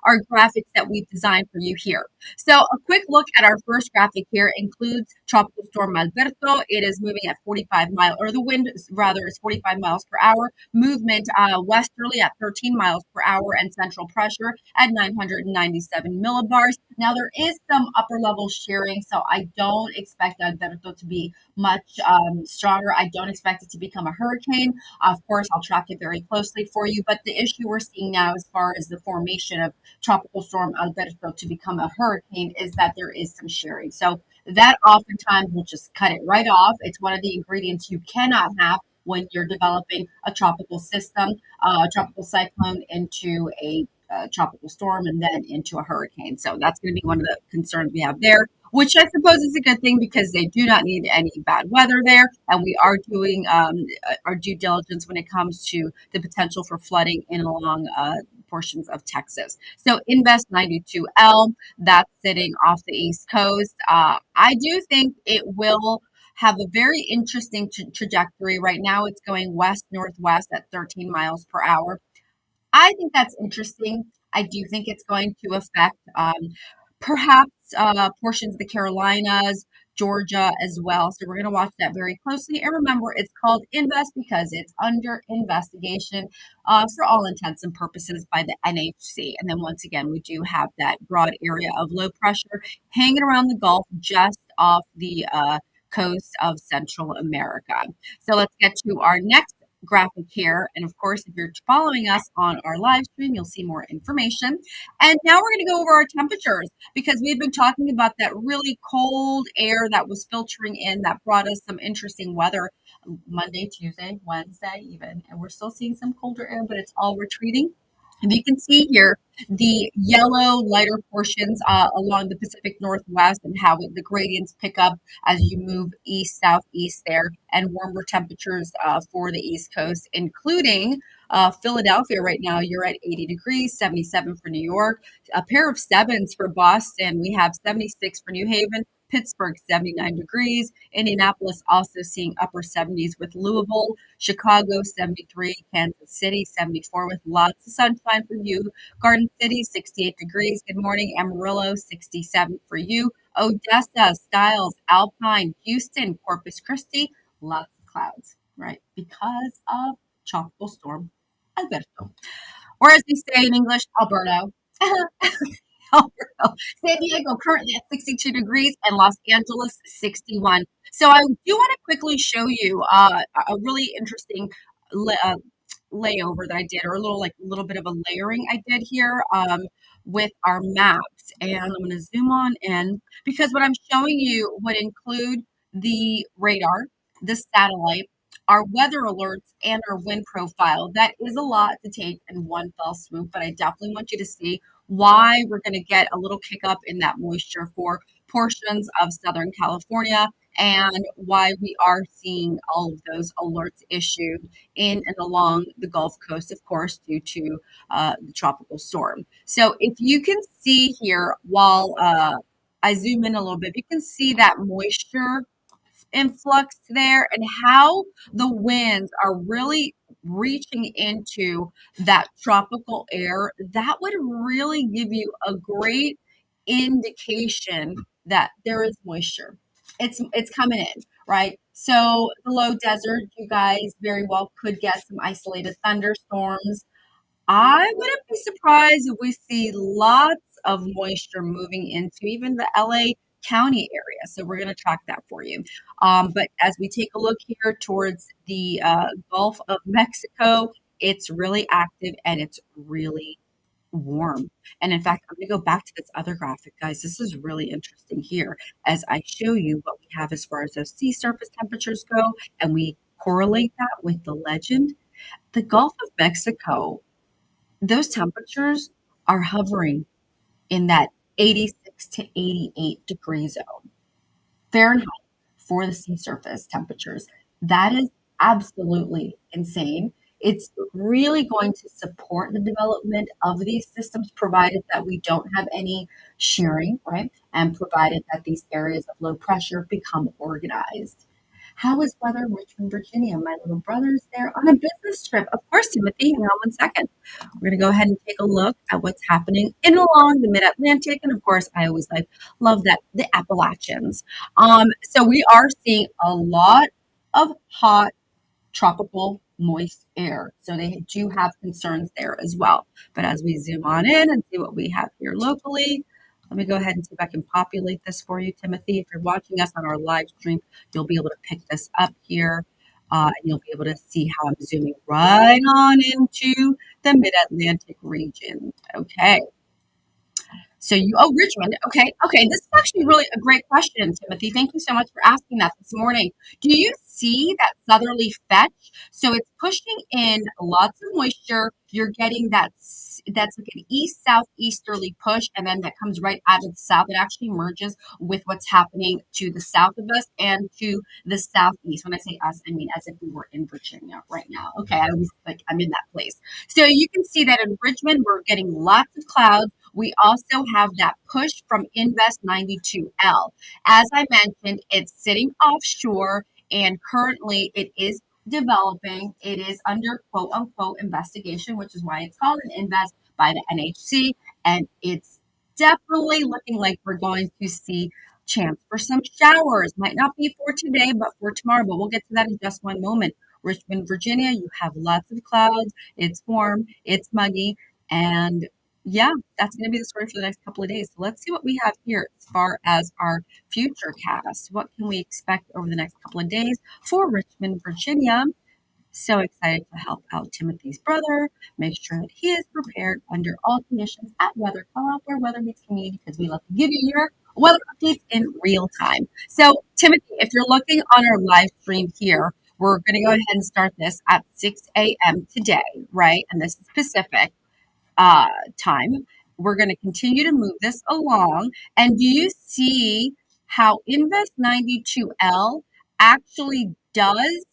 our graphics that we've designed for you here. So a quick look at our first graphic here includes Tropical Storm Alberto. It is moving at 45 miles, or the wind rather is 45 miles per hour. Movement westerly at 13 miles per hour, and central pressure at 997 millibars. Now there is some upper level shearing, so I don't expect Alberto to be much stronger. I don't expect it to become a hurricane. Of course, I'll track it very closely for you. But the issue we're seeing now, as far as the formation of Tropical Storm Alberto to become a hurricane, is that there is some shearing. So that oftentimes will just cut it right off. It's one of the ingredients you cannot have when you're developing a tropical system, a tropical cyclone into a tropical storm and then into a hurricane. So that's going to be one of the concerns we have there, which I suppose is a good thing because they do not need any bad weather there. And we are doing our due diligence when it comes to the potential for flooding in and along portions of Texas. So Invest 92L, that's sitting off the East Coast. I do think it will have a very interesting trajectory. Right now, it's going west northwest at 13 miles per hour. I think that's interesting. I do think it's going to affect perhaps portions of the Carolinas, Georgia as well. So we're going to watch that very closely. And remember, it's called Invest because it's under investigation for all intents and purposes by the NHC. And then once again, we do have that broad area of low pressure hanging around the Gulf just off the coast of Central America. So let's get to our next graphic here. And of course, if you're following us on our live stream, you'll see more information. And now we're going to go over our temperatures because we've been talking about that really cold air that was filtering in that brought us some interesting weather Monday, Tuesday, Wednesday, even. And we're still seeing some colder air, but it's all retreating. And you can see here the yellow lighter portions along the Pacific Northwest and how the gradients pick up as you move east, southeast there, and warmer temperatures for the East Coast, including Philadelphia right now. You're at 80 degrees, 77 for New York, a pair of sevens for Boston. We have 76 for New Haven. Pittsburgh, 79 degrees. Indianapolis also seeing upper 70s with Louisville. Chicago, 73. Kansas City, 74 with lots of sunshine for you. Garden City, 68 degrees. Good morning. Amarillo, 67 for you. Odessa, Stiles, Alpine, Houston, Corpus Christi, lots of clouds, right? Because of Tropical Storm Alberto. Or as we say in English, Alberto. San Diego currently at 62 degrees and Los Angeles 61. So I do want to quickly show you a really interesting layover that I did, or a little bit of a layering I did here with our maps. And I'm going to zoom on in because what I'm showing you would include the radar, the satellite, our weather alerts, and our wind profile. That is a lot to take in one fell swoop, but I definitely want you to see why we're going to get a little kick up in that moisture for portions of Southern California and why we are seeing all of those alerts issued in and along the Gulf Coast, of course, due to the tropical storm. So if you can see here, while I zoom in a little bit, you can see that moisture influx there and how the winds are really reaching into that tropical air. That would really give you a great indication that there is moisture. It's coming in, right? So the low desert, you guys very well could get some isolated thunderstorms. I wouldn't be surprised if we see lots of moisture moving into even the LA County area. So we're going to track that for you. But as we take a look here towards the Gulf of Mexico, it's really active and it's really warm. And in fact, I'm going to go back to this other graphic, guys. This is really interesting here as I show you what we have as far as those sea surface temperatures go, and we correlate that with the legend. The Gulf of Mexico, those temperatures are hovering in that 86 to 88 degree zone Fahrenheit for the sea surface temperatures. That is absolutely insane. It's really going to support the development of these systems, provided that we don't have any shearing, right? And provided that these areas of low pressure become organized. How is weather in Richmond, Virginia? My little brother's there on a business trip. Of course, Timothy, hang on one second. We're going to go ahead and take a look at what's happening in along the mid-Atlantic. And of course, I always love that the Appalachians. So we are seeing a lot of hot tropical moist air. So they do have concerns there as well. But as we zoom on in and see what we have here locally, let me go ahead and see if I can populate this for you, Timothy. If you're watching us on our live stream, you'll be able to pick this up here. And you'll be able to see how I'm zooming right on into the mid-Atlantic region. Okay. So Richmond. Okay. This is actually really a great question, Timothy. Thank you so much for asking that this morning. Do you see that southerly fetch? So it's pushing in lots of moisture. You're getting that's like an east-southeasterly push, and then that comes right out of the south. It actually merges with what's happening to the south of us and to the southeast. When I say us, I mean as if we were in Virginia right now. Okay, I always like I'm in that place. So you can see that in Richmond, we're getting lots of clouds. We also have that push from Invest 92L. As I mentioned, it's sitting offshore and currently it is developing. It is under quote unquote investigation, which is why it's called an invest by the NHC. And it's definitely looking like we're going to see chance for some showers. Might not be for today, but for tomorrow. But we'll get to that in just one moment. Richmond, Virginia, you have lots of clouds. It's warm, it's muggy, and yeah, that's going to be the story for the next couple of days. So let's see what we have here as far as our future cast. What can we expect over the next couple of days for Richmond, Virginia? So excited to help out Timothy's brother, make sure that he is prepared under all conditions at Weather Call Out, where weather meets community, because we love to give you your weather updates in real time. So, Timothy, if you're looking on our live stream here, we're going to go ahead and start this at 6 a.m. today, right? And this is Pacific time. We're going to continue to move this along. And do you see how Invest 92L actually does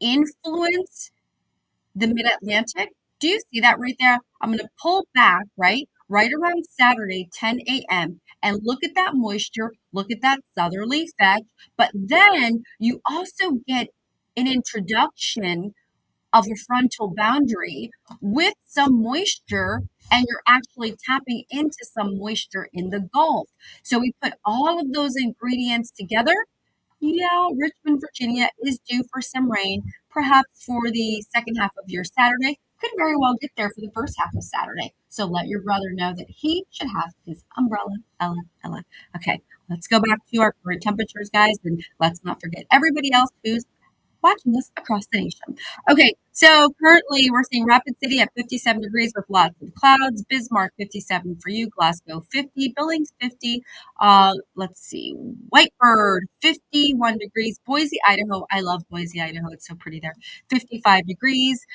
influence the mid-Atlantic? Do you see that right there? I'm going to pull back, right around Saturday, 10 a.m., and look at that moisture, look at that southerly fetch. But then you also get an introduction of a frontal boundary with some moisture, and you're actually tapping into some moisture in the Gulf. So we put all of those ingredients together. Yeah, Richmond, Virginia is due for some rain, perhaps for the second half of your Saturday. Could very well get there for the first half of Saturday. So let your brother know that he should have his umbrella. Ella. Okay, let's go back to our current temperatures, guys, and let's not forget everybody else who's watching us across the nation. Okay, so currently we're seeing Rapid City at 57 degrees with lots of clouds. Bismarck 57 for you. Glasgow 50. Billings 50. Let's see. Whitebird 51 degrees. Boise, Idaho. I love Boise, Idaho. It's so pretty there. 55 degrees.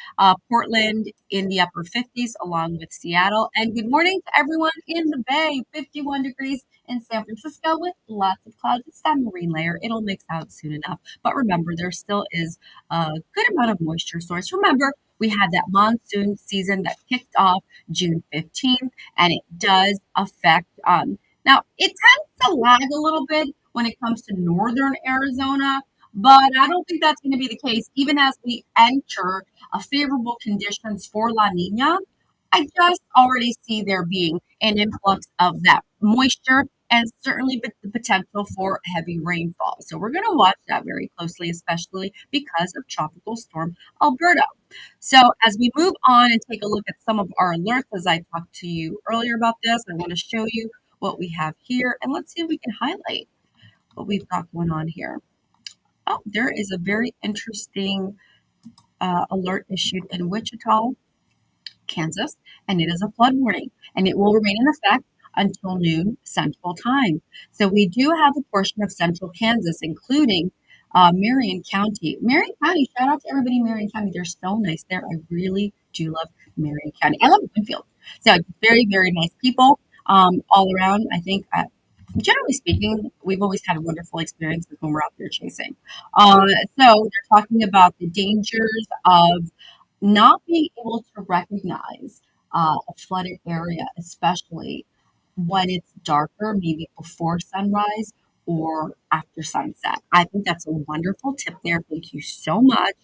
Portland in the upper 50s along with Seattle. And good morning to everyone in the Bay. 51 degrees in San Francisco with lots of clouds. It's that marine layer. It'll mix out soon enough. But remember, there still is a good amount of moisture source. Remember, we had that monsoon season that kicked off June 15th, and it does affect. Now, it tends to lag a little bit when it comes to northern Arizona, but I don't think that's going to be the case. Even as we enter a favorable conditions for La Nina, I just already see there being an influx of that moisture and certainly the potential for heavy rainfall. So we're going to watch that very closely, especially because of Tropical Storm Alberto. So as we move on and take a look at some of our alerts, as I talked to you earlier about this, I want to show you what we have here. And let's see if we can highlight what we've got going on here. Oh, there is a very interesting alert issued in Wichita, Kansas, and it is a flood warning, and it will remain in effect until noon Central Time. So we do have a portion of Central Kansas, including Marion County. Marion County, shout out to everybody in Marion County. They're so nice there. I really do love Marion County. I love Winfield. So very, very nice people all around. I think generally speaking, we've always had wonderful experiences when we're out there chasing. So they're talking about the dangers of not being able to recognize a flooded area, especially when it's darker, maybe before sunrise or after sunset. I think that's a wonderful tip there. Thank you so much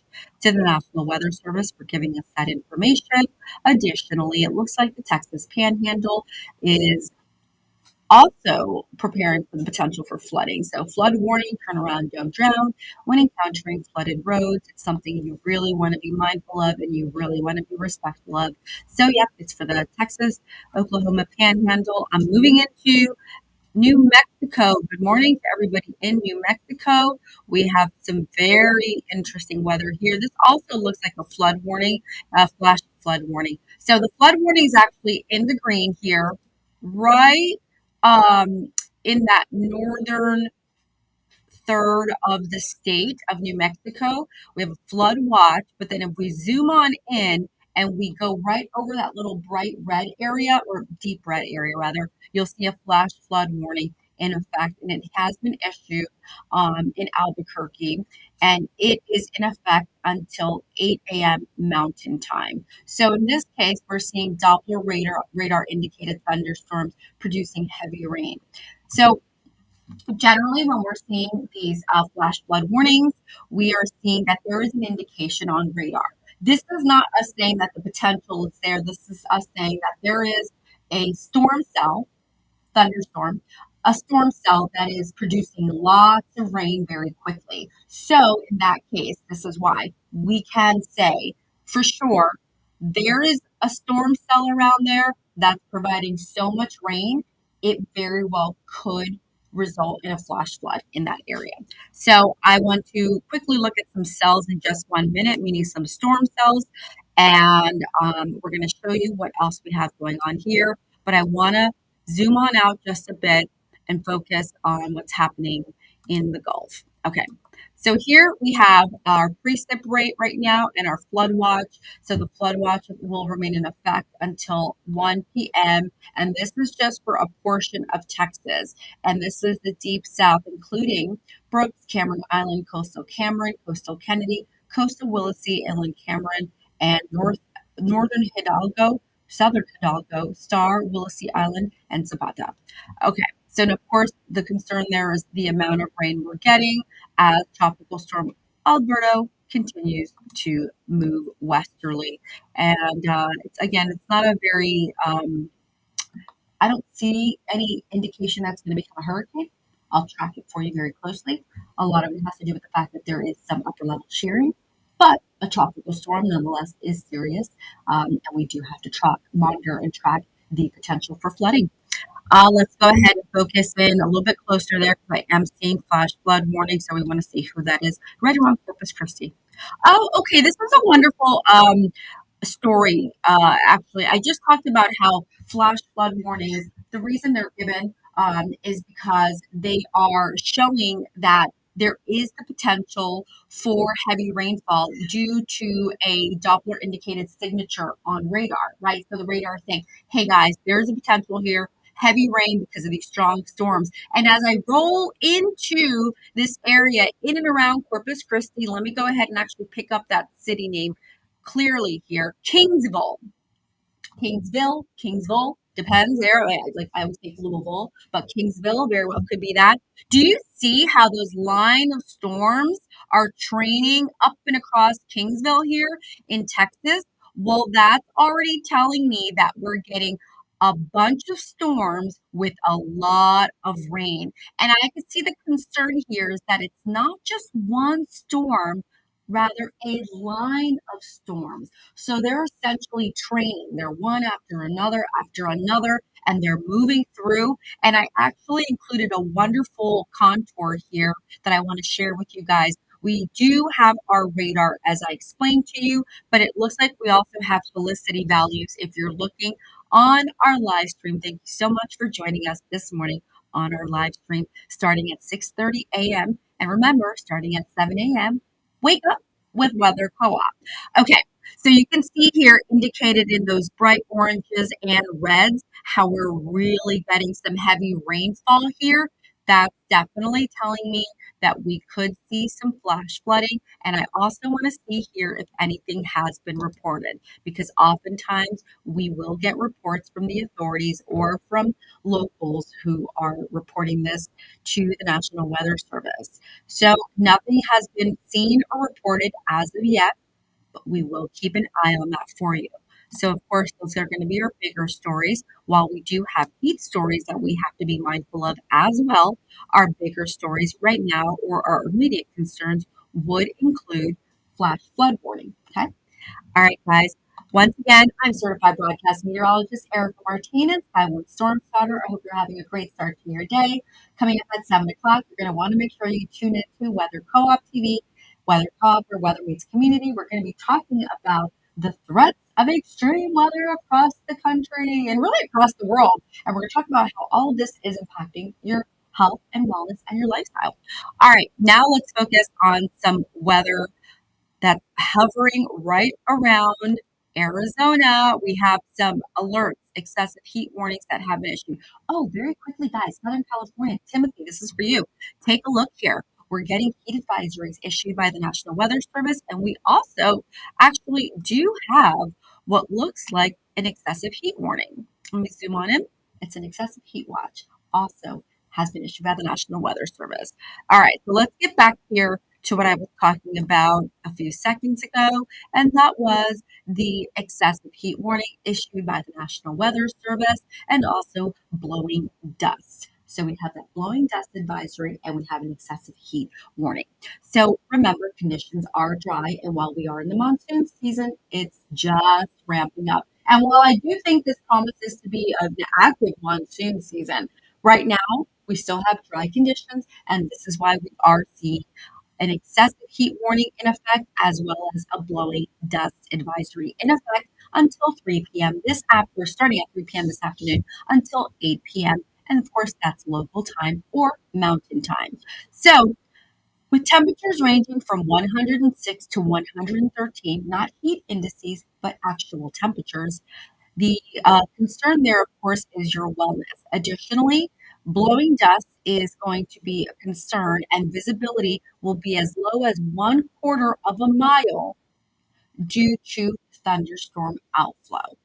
to the National Weather Service for giving us that information. Additionally, it looks like the Texas Panhandle is also preparing for the potential for flooding. So, flood warning, turn around, don't drown. When encountering flooded roads, it's something you really want to be mindful of and you really want to be respectful of. So, yep, it's for the Texas, Oklahoma Panhandle. I'm moving into New Mexico. Good morning to everybody in New Mexico. We have some very interesting weather here. This also looks like a flood warning, a flash flood warning. So the flood warning is actually in the green here, right um, in that northern third of the state of New Mexico. We have a flood watch, but then if we zoom on in and we go right over that little bright red area or deep red area rather, you'll see a flash flood warning in effect, and it has been issued in Albuquerque, and it is in effect until 8 a.m. Mountain Time. So in this case, we're seeing Doppler radar indicated thunderstorms producing heavy rain. So generally, when we're seeing these flash flood warnings, we are seeing that there is an indication on radar. This is not us saying that the potential is there. This is us saying that there is a storm cell, thunderstorm, a storm cell that is producing lots of rain very quickly. So, in that case, this is why we can say for sure there is a storm cell around there that's providing so much rain, it very well could result in a flash flood in that area. So, I want to quickly look at some cells in just 1 minute, meaning some storm cells, and we're going to show you what else we have going on here. But I want to zoom on out just a bit and focus on what's happening in the Gulf. Okay, so here we have our precip rate right now and our flood watch. So the flood watch will remain in effect until 1 p.m. And this is just for a portion of Texas. And this is the deep south, including Brooks, Cameron Island, coastal Cameron, coastal Kennedy, coastal Willacy, inland Cameron, and northern Hidalgo, southern Hidalgo, Star, Willacy Island, and Zapata. Okay, so and of course the concern there is the amount of rain we're getting as Tropical Storm Alberto continues to move westerly. And it's not a very, I don't see any indication that's going to become a hurricane. I'll track it for you very closely. A lot of it has to do with the fact that there is some upper level shearing, but a tropical storm nonetheless is serious, and we do have to monitor and track the potential for flooding. Let's go ahead and focus in a little bit closer there because I am seeing flash flood warning, so we want to see who that is. Right around Corpus Christi. Oh, okay. This is a wonderful story. Actually, I just talked about how flash flood warnings, the reason they're given is because they are showing that there is the potential for heavy rainfall due to a Doppler indicated signature on radar, right? So the radar is saying, hey guys, there's a potential here. Heavy rain because of these strong storms. And as I roll into this area in and around Corpus Christi, let me go ahead and actually pick up that city name clearly here. Kingsville, depends there. Like I would think Louisville, but Kingsville very well could be that. Do you see how those line of storms are training up and across Kingsville here in Texas? Well, that's already telling me that we're getting a bunch of storms with a lot of rain. And I can see the concern here is that it's not just one storm, rather a line of storms. So they're essentially training. They're one after another, and they're moving through. And I actually included a wonderful contour here that I want to share with you guys. We do have our radar, as I explained to you, but it looks like we also have felicity values if you're looking on our live stream. Thank you so much for joining us this morning on our live stream starting at 6:30 a.m. And remember, starting at 7 a.m., wake up with Weather Co-op. Okay, so you can see here indicated in those bright oranges and reds how we're really getting some heavy rainfall here. That's definitely telling me that we could see some flash flooding. And I also want to see here if anything has been reported, because oftentimes we will get reports from the authorities or from locals who are reporting this to the National Weather Service. So nothing has been seen or reported as of yet, but we will keep an eye on that for you. So, of course, those are going to be our bigger stories. While we do have heat stories that we have to be mindful of as well, our bigger stories right now or our immediate concerns would include flash flood warning. Okay. All right, guys. Once again, I'm certified broadcast meteorologist Erica Martinez. I'm with Storm Spotter. I hope you're having a great start to your day. Coming up at 7 o'clock, you're going to want to make sure you tune into Weather Co-op TV, Weather Co-op, or Weather Meets Community. We're going to be talking about the threats of extreme weather across the country and really across the world. And we're going to talk about how all of this is impacting your health and wellness and your lifestyle. All right, now let's focus on some weather that's hovering right around Arizona. We have some alerts, excessive heat warnings that have been issued. Oh, very quickly, guys, Southern California, Timothy, this is for you. Take a look here. We're getting heat advisories issued by the National Weather Service, and we also actually do have what looks like an excessive heat warning. Let me zoom on in. It's an excessive heat watch, also has been issued by the National Weather Service. All right, so let's get back here to what I was talking about a few seconds ago, and that was the excessive heat warning issued by the National Weather Service and also blowing dust. So we have that blowing dust advisory and we have an excessive heat warning. So remember, conditions are dry, and while we are in the monsoon season, it's just ramping up. And while I do think this promises to be an active monsoon season, right now we still have dry conditions, and this is why we are seeing an excessive heat warning in effect, as well as a blowing dust advisory in effect until 3 p.m. this after starting at 3 p.m. this afternoon until 8 p.m. And of course, that's local time or mountain time. So, with temperatures ranging from 106 to 113, not heat indices, but actual temperatures, the concern there, of course, is your wellness. Additionally, blowing dust is going to be a concern, and visibility will be as low as 1/4 of a mile due to thunderstorm outflow.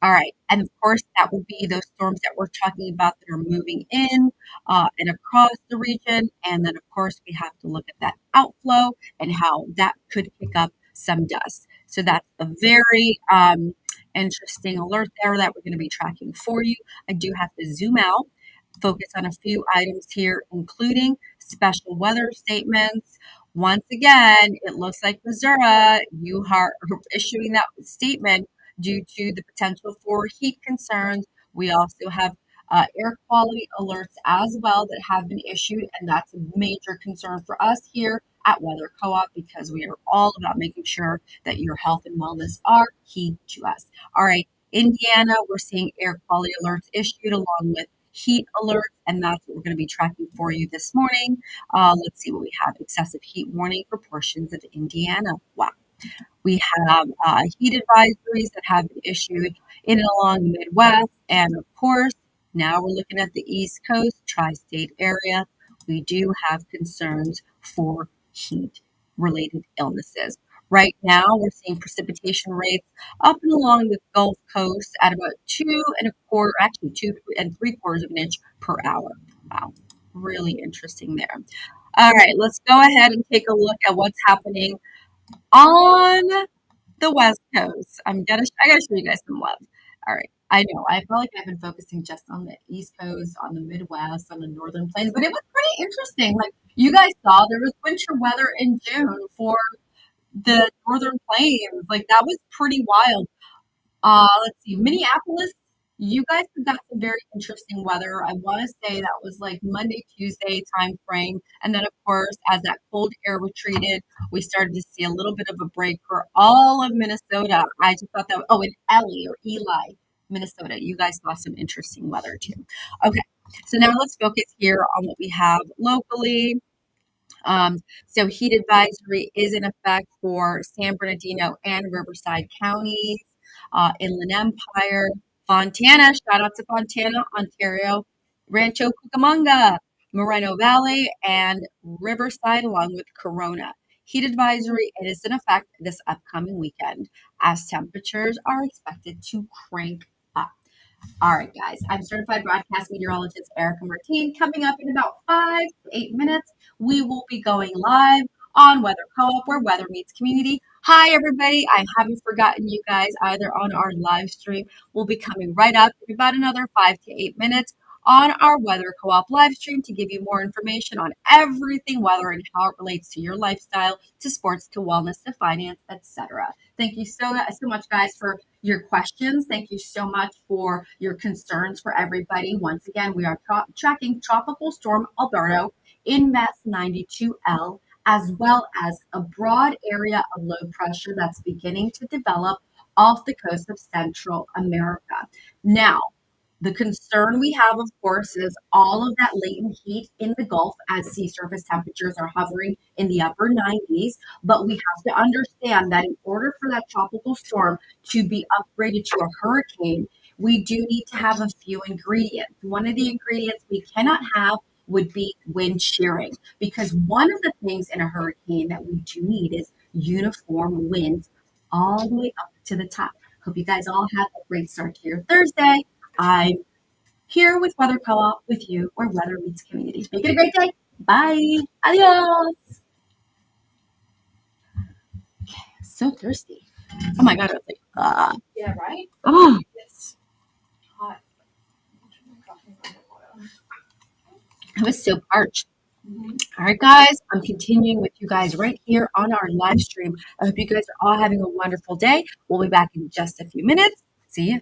All right. And of course, that would be those storms that we're talking about that are moving in and across the region. And then, of course, we have to look at that outflow and how that could pick up some dust. So that's a very interesting alert there that we're going to be tracking for you. I do have to zoom out, focus on a few items here, including special weather statements. Once again, it looks like Missouri, you are issuing that statement due to the potential for heat concerns. We also have air quality alerts as well that have been issued, and that's a major concern for us here at Weather Co-op because we are all about making sure that your health and wellness are key to us. All right, Indiana, we're seeing air quality alerts issued along with heat alerts, and that's what we're going to be tracking for you this morning. Let's see what we have. Excessive heat warning for portions of Indiana. Wow. We have heat advisories that have been issued in and along the Midwest. And of course, now we're looking at the East Coast, tri state area. We do have concerns for heat related illnesses. Right now, we're seeing precipitation rates up and along the Gulf Coast at about 2 1/4, actually 2 3/4 of an inch per hour. Wow, really interesting there. All right, let's go ahead and take a look at what's happening on the West Coast. I gotta show you guys some love. All right. I know. I feel like I've been focusing just on the East Coast, on the Midwest, on the Northern Plains, but it was pretty interesting. Like you guys saw, there was winter weather in June for the Northern Plains. Like that was pretty wild. Let's see, Minneapolis, you guys have got some very interesting weather. I want to say that was like Monday, Tuesday time frame. And then, of course, as that cold air retreated, we started to see a little bit of a break for all of Minnesota. I just thought that, oh, and Ellie or Eli, Minnesota, you guys saw some interesting weather too. Okay, so now let's focus here on what we have locally. So heat advisory is in effect for San Bernardino and Riverside counties, Inland Empire, Fontana, shout out to Fontana, Ontario, Rancho Cucamonga, Moreno Valley, and Riverside, along with Corona. Heat advisory, it is in effect this upcoming weekend as temperatures are expected to crank up. All right, guys, I'm certified broadcast meteorologist Erica Martin. Coming up in about 5 to 8 minutes, we will be going live on Weather Co-op, where weather meets community. Hi, everybody. I haven't forgotten you guys either on our live stream. We'll be coming right up in about another 5 to 8 minutes on our Weather Co-op live stream to give you more information on everything weather and how it relates to your lifestyle, to sports, to wellness, to finance, etc. Thank you so much, guys, for your questions. Thank you so much for your concerns for everybody. Once again, we are tracking Tropical Storm Alberto in Mass 92L, as well as a broad area of low pressure that's beginning to develop off the coast of Central America. Now, the concern we have, of course, is all of that latent heat in the Gulf as sea surface temperatures are hovering in the upper 90s. But we have to understand that in order for that tropical storm to be upgraded to a hurricane, we do need to have a few ingredients. One of the ingredients we cannot have would be wind shearing, because one of the things in a hurricane that we do need is uniform winds all the way up to the top. Hope you guys all have a great start to your Thursday. I'm here with Weather Co-op with you, where weather meets community. Make it a great day. Bye. Adios. So thirsty. Oh my God. I was like, Yeah, right? oh, It's hot. I was so parched. All right, guys, I'm continuing with you guys right here on our live stream. I hope you guys are all having a wonderful day. We'll be back in just a few minutes. See you.